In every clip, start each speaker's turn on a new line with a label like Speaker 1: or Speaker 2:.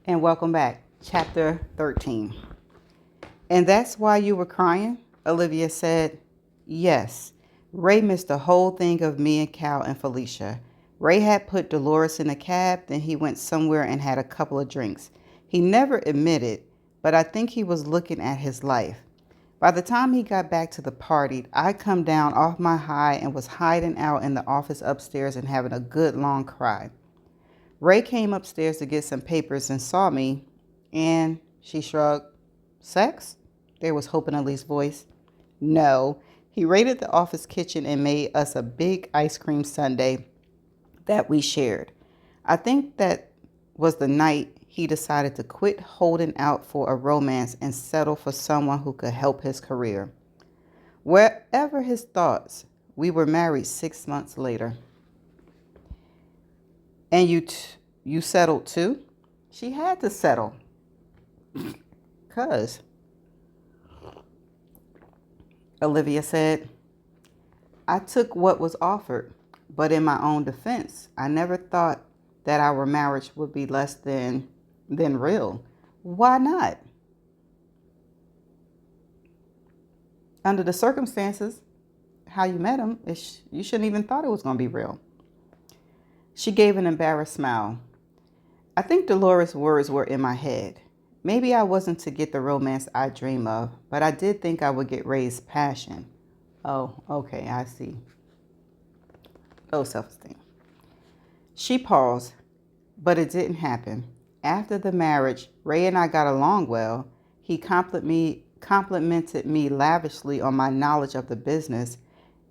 Speaker 1: And welcome back. Chapter 13. And that's why you were crying? Olivia said. Yes. Ray missed the whole thing of me and Cal and Felicia. Ray had put Dolores in a cab, then he went somewhere and had a couple of drinks. He never admitted, but I think he was looking at his life. By the time he got back to the party, I'd come down off my high and was hiding out in the office upstairs and having a good long cry. Ray came upstairs to get some papers and saw me, and she shrugged. Sex? There was hope in Elise's voice. No, he raided the office kitchen and made us a big ice cream sundae that we shared. I think that was the night he decided to quit holding out for a romance and settle for someone who could help his career. Wherever his thoughts, we were married 6 months later. And you settled too? She had to settle. 'Cause, Olivia said, I took what was offered, but in my own defense, I never thought that our marriage would be less than real. Why not? Under the circumstances, how you met him, you shouldn't even thought it was going to be real. She gave an embarrassed smile. I think Dolores' words were in my head. Maybe I wasn't to get the romance I dream of, but I did think I would get Ray's passion. Oh, okay, I see. Oh, self-esteem. She paused, but it didn't happen. After the marriage, Ray and I got along well. He complimented me lavishly on my knowledge of the business,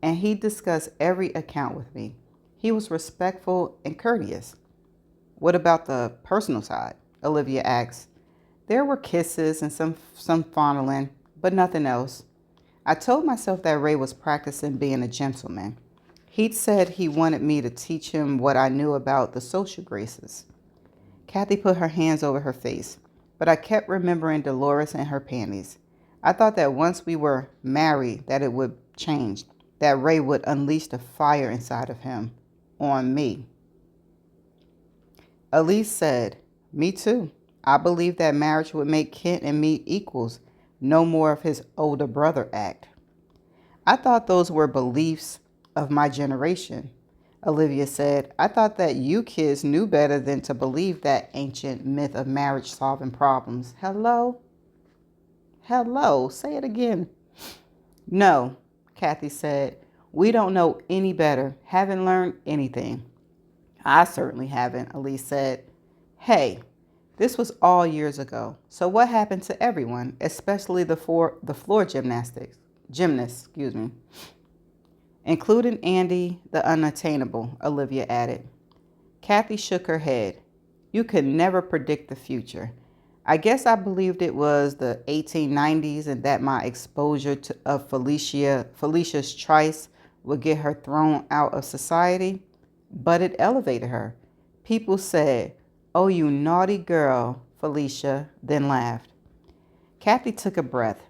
Speaker 1: and he discussed every account with me. He was respectful and courteous. What about the personal side? Olivia asked. There were kisses and some fondling, but nothing else. I told myself that Ray was practicing being a gentleman. He'd said he wanted me to teach him what I knew about the social graces. Kathy put her hands over her face, but I kept remembering Dolores and her panties. I thought that once we were married that it would change, that Ray would unleash the fire inside of him on me. Elise said, Me too. I believe that marriage would make Kent and me equals, no more of his older brother act. I thought those were beliefs of my generation. Olivia said, I thought that you kids knew better than to believe that ancient myth of marriage solving problems. Hello? Hello, say it again. No, Kathy said, we don't know any better, haven't learned anything. I certainly haven't, Elise said. Hey, this was all years ago. So what happened to everyone, especially the floor gymnasts, including Andy the unattainable, Olivia added. Kathy shook her head. You could never predict the future. I guess I believed it was the 1890s and that my exposure of Felicia's trice would get her thrown out of society, but it elevated her. People said, Oh, you naughty girl, Felicia, then laughed. Kathy took a breath.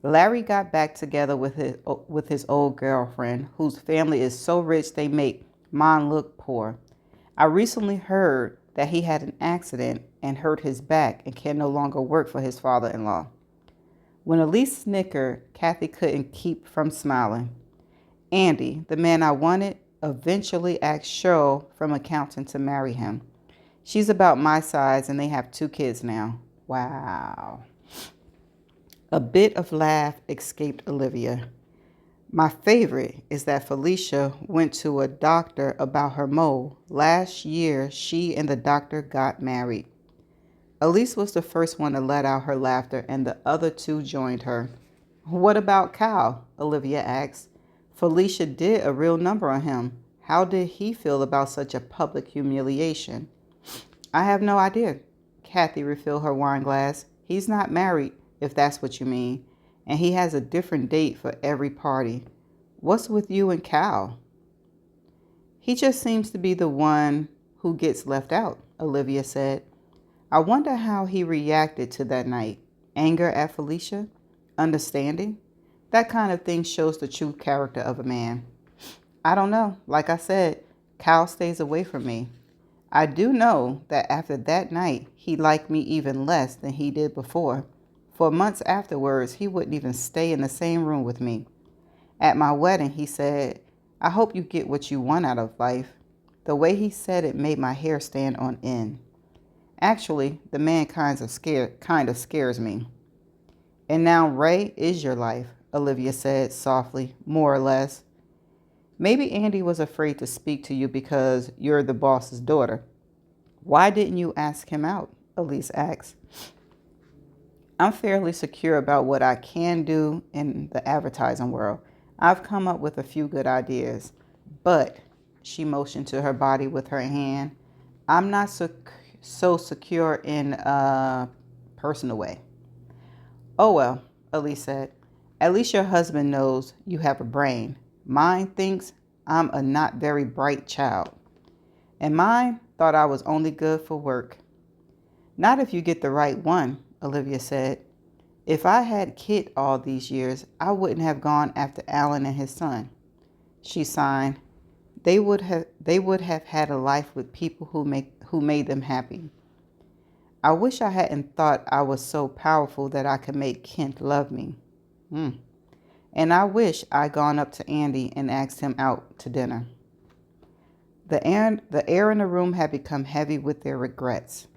Speaker 1: Larry got back together with his old girlfriend, whose family is so rich they make mine look poor. I recently heard that he had an accident and hurt his back and can no longer work for his father-in-law. When Elise snickered, Kathy couldn't keep from smiling. Andy, the man I wanted, eventually asked Cheryl from accounting to marry him. She's about my size and they have 2 kids now. Wow. A bit of laugh escaped Olivia. My favorite is that Felicia went to a doctor about her mole. Last year, she and the doctor got married. Elise was the first one to let out her laughter, and the other 2 joined her. What about Cal? Olivia asked. Felicia did a real number on him. How did he feel about such a public humiliation? I have no idea. Kathy refilled her wine glass. He's not married, if that's what you mean, and he has a different date for every party. What's with you and Cal? He just seems to be the one who gets left out, Olivia said. I wonder how he reacted to that night. Anger at Felicia? Understanding? That kind of thing shows the true character of a man. I don't know. Like I said, Cal stays away from me. I do know that after that night, he liked me even less than he did before. For months afterwards, he wouldn't even stay in the same room with me. At my wedding, he said, "I hope you get what you want out of life." The way he said it made my hair stand on end. Actually, the man kind of scares me. And now Ray is your life, Olivia said softly, more or less. Maybe Andy was afraid to speak to you because you're the boss's daughter. Why didn't you ask him out? Elise asked. I'm fairly secure about what I can do in the advertising world. I've come up with a few good ideas, but she motioned to her body with her hand. I'm not so secure in a personal way. Oh well, Elise said. At least your husband knows you have a brain. Mine thinks I'm a not very bright child. And mine thought I was only good for work. Not if you get the right one, Olivia said. If I had Kit all these years, I wouldn't have gone after Alan and his son. She sighed. They would have had a life with people who made them happy. I wish I hadn't thought I was so powerful that I could make Kent love me. And I wish I'd gone up to Andy and asked him out to dinner. The air in the room had become heavy with their regrets.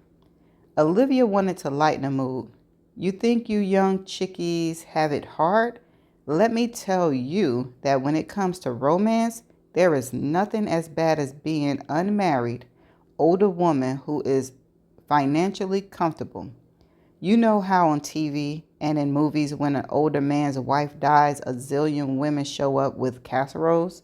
Speaker 1: Olivia wanted to lighten the mood. You think you young chickies have it hard? Let me tell you that when it comes to romance, there is nothing as bad as being an unmarried, older woman who is financially comfortable. You know how on TV and in movies when an older man's wife dies, a zillion women show up with casseroles?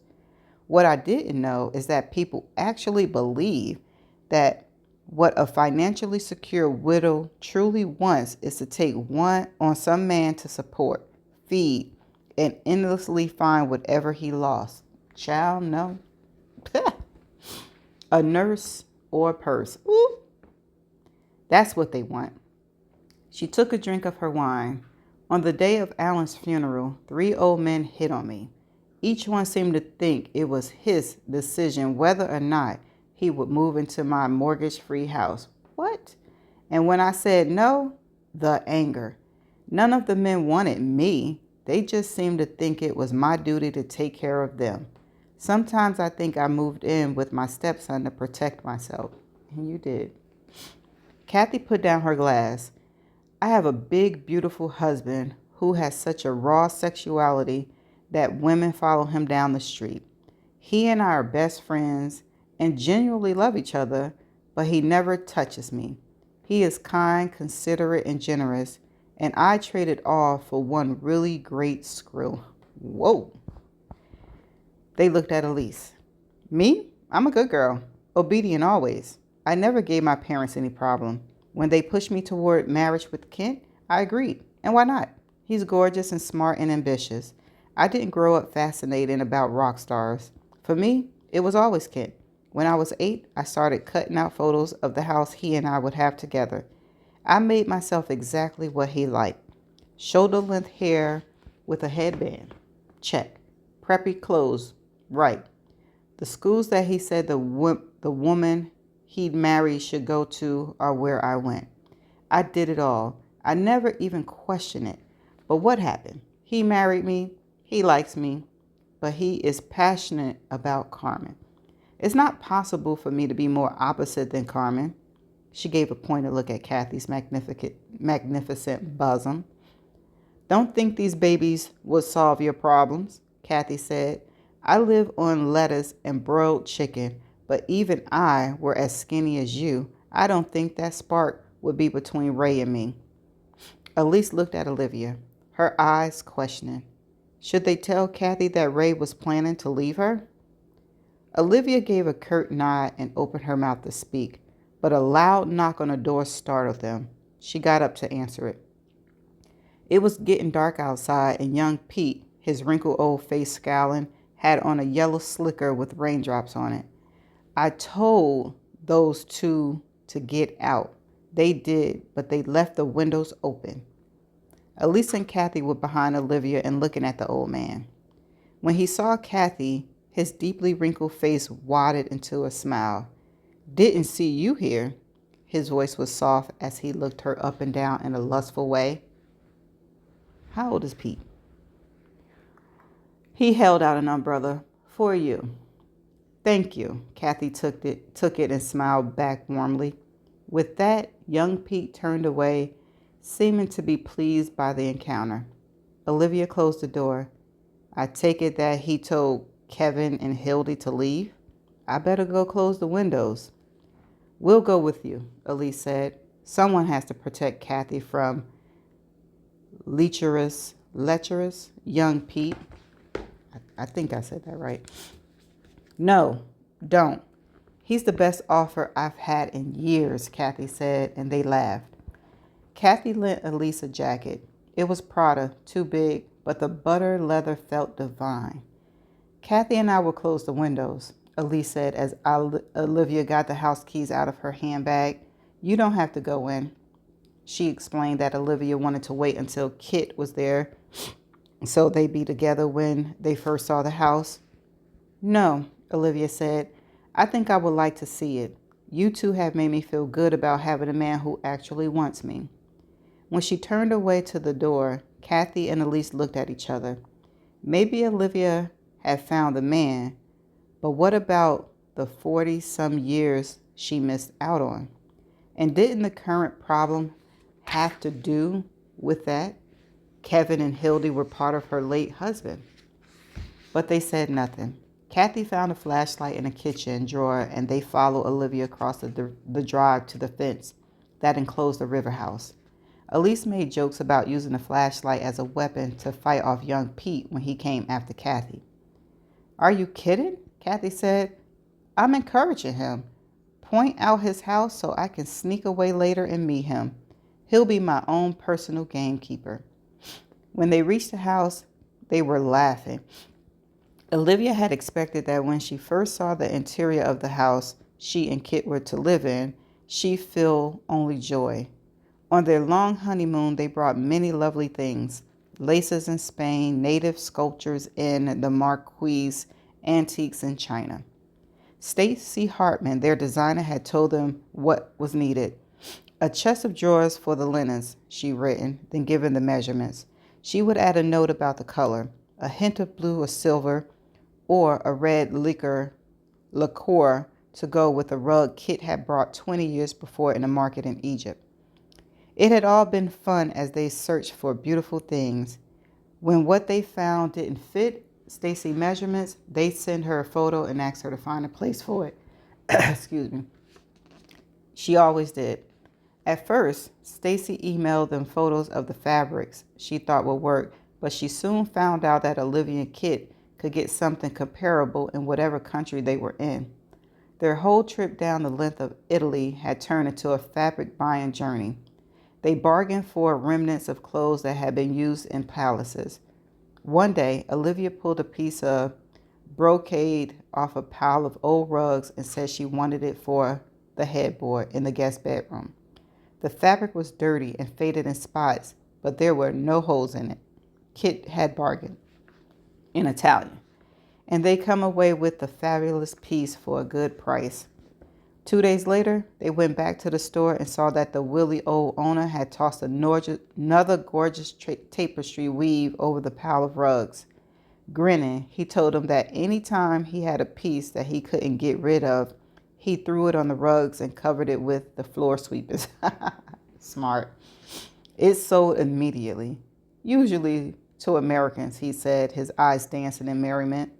Speaker 1: What I didn't know is that people actually believe that what a financially secure widow truly wants is to take one on some man to support, feed, and endlessly find whatever he lost. Child, no. A nurse or a purse. Ooh, that's what they want. She took a drink of her wine. On the day of Alan's funeral, 3 old men hit on me. Each one seemed to think it was his decision whether or not he would move into my mortgage-free house. What? And when I said no, the anger. None of the men wanted me. They just seemed to think it was my duty to take care of them. Sometimes I think I moved in with my stepson to protect myself. And you did. Kathy put down her glass. I have a big, beautiful husband who has such a raw sexuality that women follow him down the street. He and I are best friends and genuinely love each other, but he never touches me. He is kind, considerate, and generous, and I trade it all for one really great screw. Whoa. They looked at Elise. Me? I'm a good girl, obedient always. I never gave my parents any problem. When they pushed me toward marriage with Kent, I agreed. And why not? He's gorgeous and smart and ambitious. I didn't grow up fascinated about rock stars. For me, it was always Kent. When I was 8, I started cutting out photos of the house he and I would have together. I made myself exactly what he liked. Shoulder-length hair with a headband. Check. Preppy clothes. Right. The schools that he said the woman he'd marry should go to are where I went. I did it all. I never even questioned it. But what happened? He married me. He likes me. But he is passionate about Carmen. It's not possible for me to be more opposite than Carmen. She gave a pointed look at Kathy's magnificent bosom. Don't think these babies will solve your problems, Kathy said. I live on lettuce and broiled chicken, but even I were as skinny as you. I don't think that spark would be between Ray and me. Elise looked at Olivia, her eyes questioning. Should they tell Kathy that Ray was planning to leave her? Olivia gave a curt nod and opened her mouth to speak, but a loud knock on the door startled them. She got up to answer it. It was getting dark outside, and young Pete, his wrinkled old face scowling, had on a yellow slicker with raindrops on it. I told those two to get out. They did, but they left the windows open. Elise and Kathy were behind Olivia and looking at the old man. When he saw Kathy, his deeply wrinkled face wadded into a smile. Didn't see you here. His voice was soft as he looked her up and down in a lustful way. How old is Pete? He held out an umbrella. For you. Thank you. Kathy took it and smiled back warmly. With that, young Pete turned away, seeming to be pleased by the encounter. Olivia closed the door. I take it that he told Kevin and Hildy to leave? I better go close the windows. We'll go with you, Elise said. Someone has to protect Kathy from lecherous, young Pete. I think I said that right. No, don't. He's the best offer I've had in years, Kathy said, and they laughed. Kathy lent Elise a jacket. It was Prada, too big, but the butter leather felt divine. Kathy and I will close the windows, Elise said as Olivia got the house keys out of her handbag. You don't have to go in. She explained that Olivia wanted to wait until Kit was there so they'd be together when they first saw the house. No, Olivia said. I think I would like to see it. You two have made me feel good about having a man who actually wants me. When she turned away to the door, Kathy and Elise looked at each other. Maybe Olivia had found the man, but what about the 40-some years she missed out on? And didn't the current problem have to do with that? Kevin and Hildy were part of her late husband. But they said nothing. Kathy found a flashlight in a kitchen drawer and they followed Olivia across the drive to the fence that enclosed the river house. Elise made jokes about using the flashlight as a weapon to fight off young Pete when he came after Kathy. Are you kidding? Kathy said. I'm encouraging him. Point out his house so I can sneak away later and meet him. He'll be my own personal gamekeeper. When they reached the house, they were laughing. Olivia had expected that when she first saw the interior of the house she and Kit were to live in, she'd feel only joy. On their long honeymoon, they brought many lovely things. Laces in Spain, native sculptures in the Marquise, antiques in China. Stacy Hartman, their designer, had told them what was needed. A chest of drawers for the linens, she'd written, then given the measurements. She would add a note about the color, a hint of blue or silver, or a red liqueur to go with a rug Kit had brought 20 years before in a market in Egypt. It had all been fun as they searched for beautiful things. When what they found didn't fit Stacy's measurements, they'd send her a photo and ask her to find a place for it. Excuse me. She always did. At first, Stacy emailed them photos of the fabrics she thought would work, but she soon found out that Olivia and Kit could get something comparable in whatever country they were in. Their whole trip down the length of Italy had turned into a fabric buying journey. They bargained for remnants of clothes that had been used in palaces. One day, Olivia pulled a piece of brocade off a pile of old rugs and said she wanted it for the headboard in the guest bedroom. The fabric was dirty and faded in spots, but there were no holes in it. Kit had bargained in Italian, and they come away with the fabulous piece for a good price. 2 days later, they went back to the store and saw that the wily old owner had tossed another gorgeous tapestry weave over the pile of rugs. Grinning, he told them that any time he had a piece that he couldn't get rid of, he threw it on the rugs and covered it with the floor sweepers. Smart. It sold immediately. Usually to Americans, he said, his eyes dancing in merriment.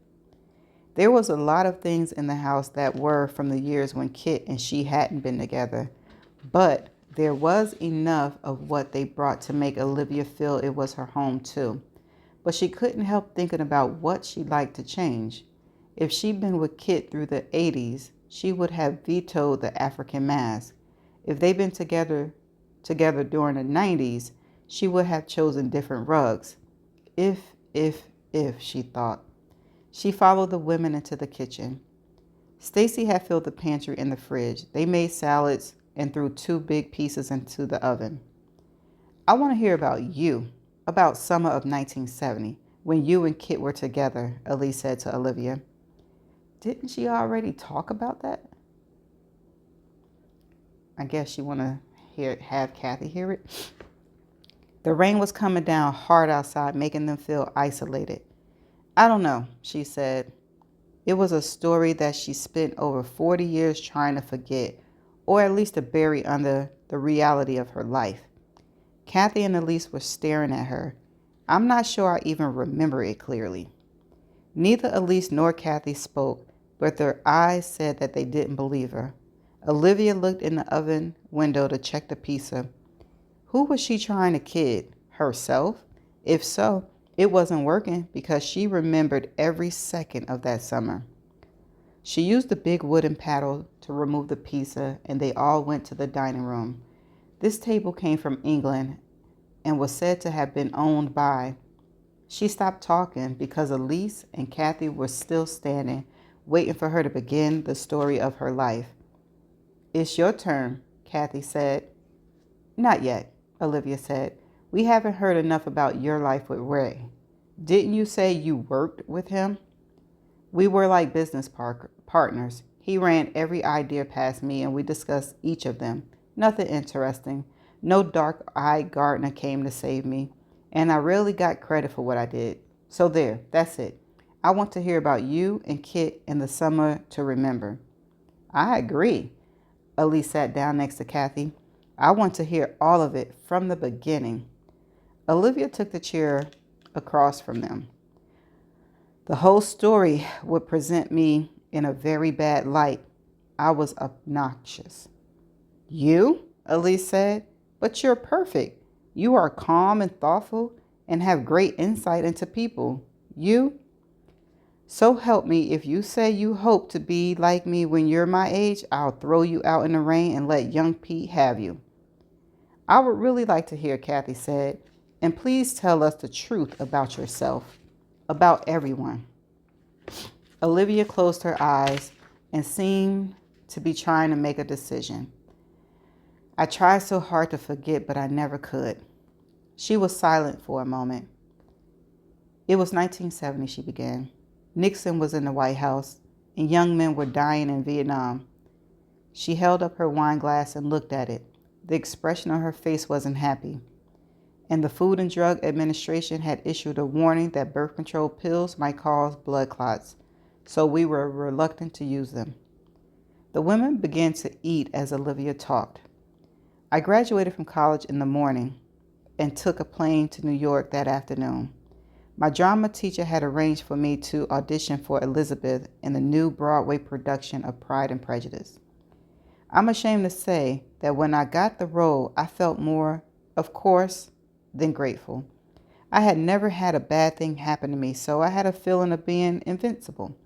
Speaker 1: There was a lot of things in the house that were from the years when Kit and she hadn't been together, but there was enough of what they brought to make Olivia feel it was her home too. But she couldn't help thinking about what she'd like to change. If she'd been with Kit through the 80s, she would have vetoed the African mask. If they'd been together during the 90s, she would have chosen different rugs. If, she thought. She followed the women into the kitchen. Stacy had filled the pantry and the fridge. They made salads and threw 2 big pieces into the oven. I want to hear about you, about summer of 1970, when you and Kit were together, Elise said to Olivia. Didn't she already talk about that? I guess she want to have Kathy hear it. The rain was coming down hard outside, making them feel isolated. I don't know, she said. It was a story that she spent over 40 years trying to forget, or at least to bury under the reality of her life. Kathy and Elise were staring at her. I'm not sure I even remember it clearly. Neither Elise nor Kathy spoke, but their eyes said that they didn't believe her. Olivia looked in the oven window to check the pizza. Who was she trying to kid? Herself? If so, it wasn't working because she remembered every second of that summer. She used the big wooden paddle to remove the pizza, and they all went to the dining room. This table came from England and was said to have been owned by. She stopped talking because Elise and Kathy were still standing, waiting for her to begin the story of her life. It's your turn, Kathy said. Not yet, Olivia said. We haven't heard enough about your life with Ray. Didn't you say you worked with him? We were like business partners. He ran every idea past me and we discussed each of them. Nothing interesting. No dark-eyed gardener came to save me. And I rarely got credit for what I did. So there, that's it. I want to hear about you and Kit in the summer to remember. I agree. Elise sat down next to Kathy. I want to hear all of it from the beginning. Olivia took the chair across from them. The whole story would present me in a very bad light. I was obnoxious. You? Elise said. But you're perfect. You are calm and thoughtful and have great insight into people. You? So help me, if you say you hope to be like me when you're my age, I'll throw you out in the rain and let young Pete have you. I would really like to hear, Kathy said, and please tell us the truth about yourself, about everyone. Olivia closed her eyes and seemed to be trying to make a decision. I tried so hard to forget, but I never could. She was silent for a moment. It was 1970, she began. Nixon was in the White House, and young men were dying in Vietnam. She held up her wine glass and looked at it. The expression on her face wasn't happy. And the Food and Drug Administration had issued a warning that birth control pills might cause blood clots, so we were reluctant to use them. The women began to eat as Olivia talked. I graduated from college in the morning and took a plane to New York that afternoon. My drama teacher had arranged for me to audition for Elizabeth in the new Broadway production of Pride and Prejudice. I'm ashamed to say that when I got the role, I felt more, of course, than grateful. I had never had a bad thing happen to me, so I had a feeling of being invincible.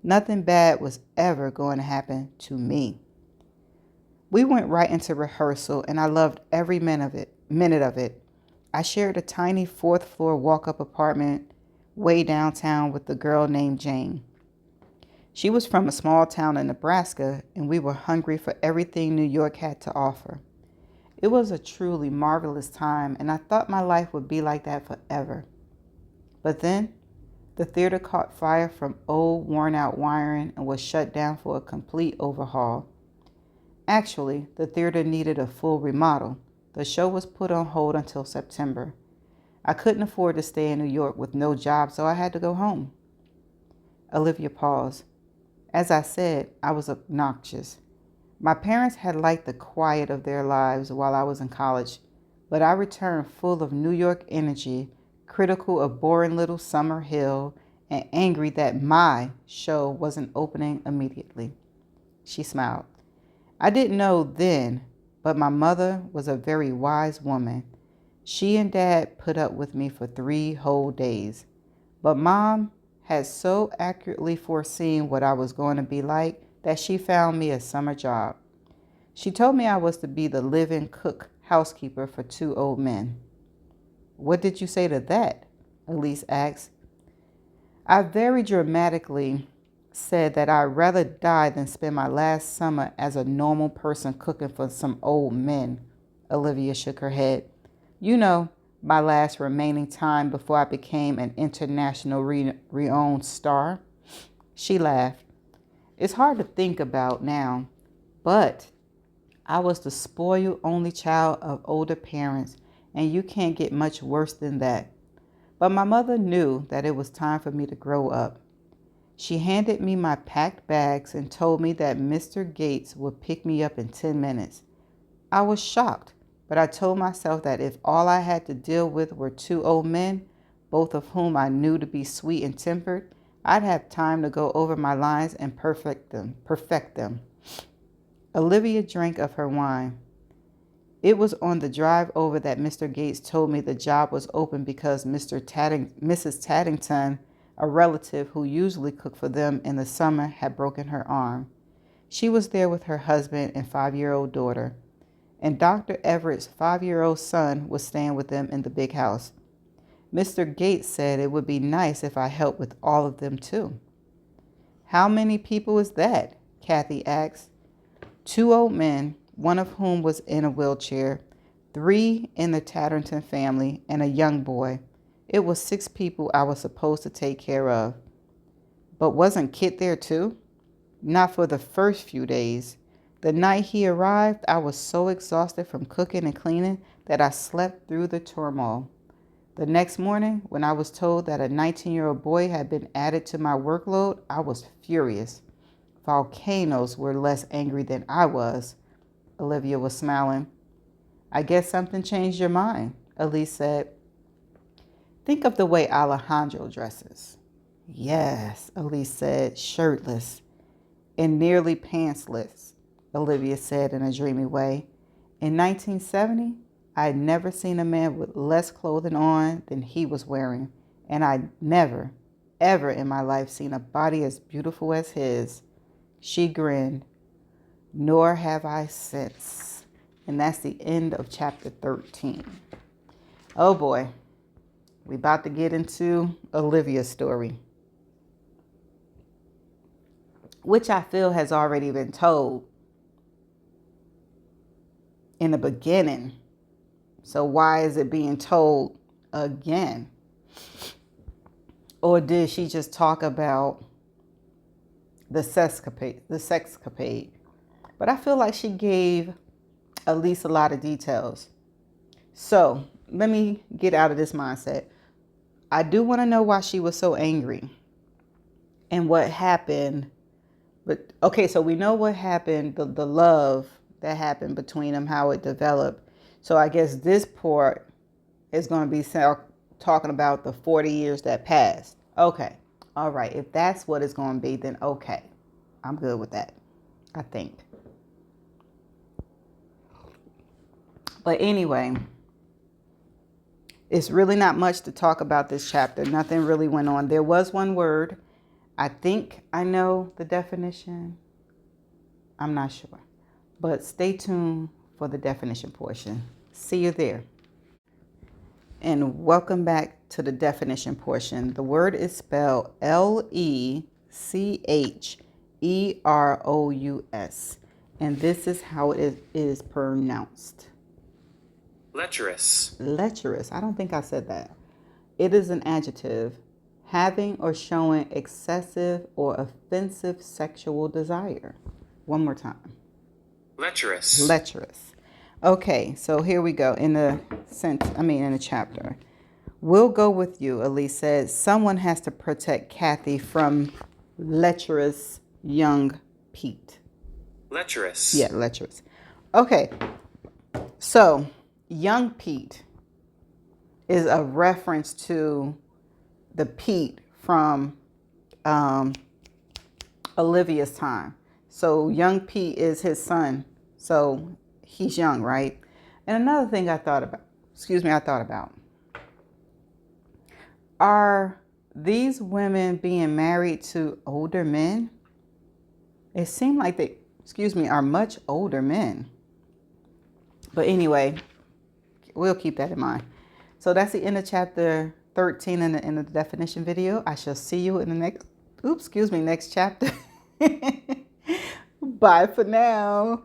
Speaker 1: Nothing bad was ever going to happen to me. We went right into rehearsal, and I loved every minute of it. I shared a tiny fourth-floor walk-up apartment way downtown with a girl named Jane. She was from a small town in Nebraska, and we were hungry for everything New York had to offer. It was a truly marvelous time, and I thought my life would be like that forever. But then, the theater caught fire from old, worn-out wiring and was shut down for a complete overhaul. Actually, the theater needed a full remodel. The show was put on hold until September. I couldn't afford to stay in New York with no job, so I had to go home. Olivia paused. As I said, I was obnoxious. My parents had liked the quiet of their lives while I was in college, but I returned full of New York energy, critical of boring little Summer Hill, and angry that my show wasn't opening immediately. She smiled. I didn't know then, but my mother was a very wise woman. She and Dad put up with me for 3 whole days. But Mom had so accurately foreseen what I was going to be like that she found me a summer job. She told me I was to be the live-in cook housekeeper for 2 old men. What did you say to that? Elise asked. I very dramatically said that I'd rather die than spend my last summer as a normal person cooking for some old men. Olivia shook her head. You know, my last remaining time before I became an international renowned star. She laughed. It's hard to think about now, but I was the spoiled only child of older parents, and you can't get much worse than that. But my mother knew that it was time for me to grow up. She handed me my packed bags and told me that Mr. Gates would pick me up in 10 minutes. I was shocked, but I told myself that if all I had to deal with were two old men, both of whom I knew to be sweet and tempered, I'd have time to go over my lines and perfect them. Olivia drank of her wine. It was on the drive over that Mr. Gates told me the job was open because Mrs. Taddington, a relative who usually cooked for them in the summer, had broken her arm. She was there with her husband and 5-year-old daughter, and Dr. Everett's 5-year-old son was staying with them in the big house. Mr. Gates said it would be nice if I helped with all of them too. How many people is that? Kathy asked. 2 old men, one of whom was in a wheelchair, 3 in the Tatterton family, and a young boy. It was 6 people I was supposed to take care of. But wasn't Kit there too? Not for the first few days. The night he arrived, I was so exhausted from cooking and cleaning that I slept through the turmoil. The next morning, when I was told that a 19-year-old boy had been added to my workload, I was furious. Volcanoes were less angry than I was. Olivia was smiling. I guess something changed your mind, Elise said. Think of the way Alejandro dresses. Yes, Elise said, shirtless and nearly pantsless, Olivia said in a dreamy way. In 1970, I had never seen a man with less clothing on than he was wearing, and I'd never, ever in my life seen a body as beautiful as his. She grinned. Nor have I since. And that's the end of chapter 13. Oh boy, we about to get into Olivia's story, which I feel has already been told in the beginning. So why is it being told again? Or did she just talk about the sexcapade? But I feel like she gave at least a lot of details. So let me get out of this mindset. I do want to know why she was so angry and what happened. But okay, so we know what happened, the love that happened between them, how it developed. So I guess this part is going to be talking about the 40 years that passed. Okay. All right. If that's what it's going to be, then okay. I'm good with that, I think. But anyway, it's really not much to talk about this chapter. Nothing really went on. There was one word. I think I know the definition. I'm not sure. But stay tuned for the definition portion. See you there. And welcome back to the definition portion. The word is spelled Lecherous. And this is how it is pronounced.
Speaker 2: Lecherous.
Speaker 1: Lecherous. I don't think I said that. It is an adjective having or showing excessive or offensive sexual desire. One more time.
Speaker 2: Lecherous.
Speaker 1: Lecherous. Okay, so here we go in the chapter. We'll go with you, Elise said. Someone has to protect Kathy from lecherous young Pete.
Speaker 2: Lecherous.
Speaker 1: Yeah, lecherous. Okay, so young Pete is a reference to the Pete from Olivia's time. So young Pete is his son. So he's young, right? And another thing I thought about. Are these women being married to older men? It seemed like they, are much older men. But anyway, we'll keep that in mind. So that's the end of chapter 13 and the end of the definition video. I shall see you in the next chapter. Bye for now.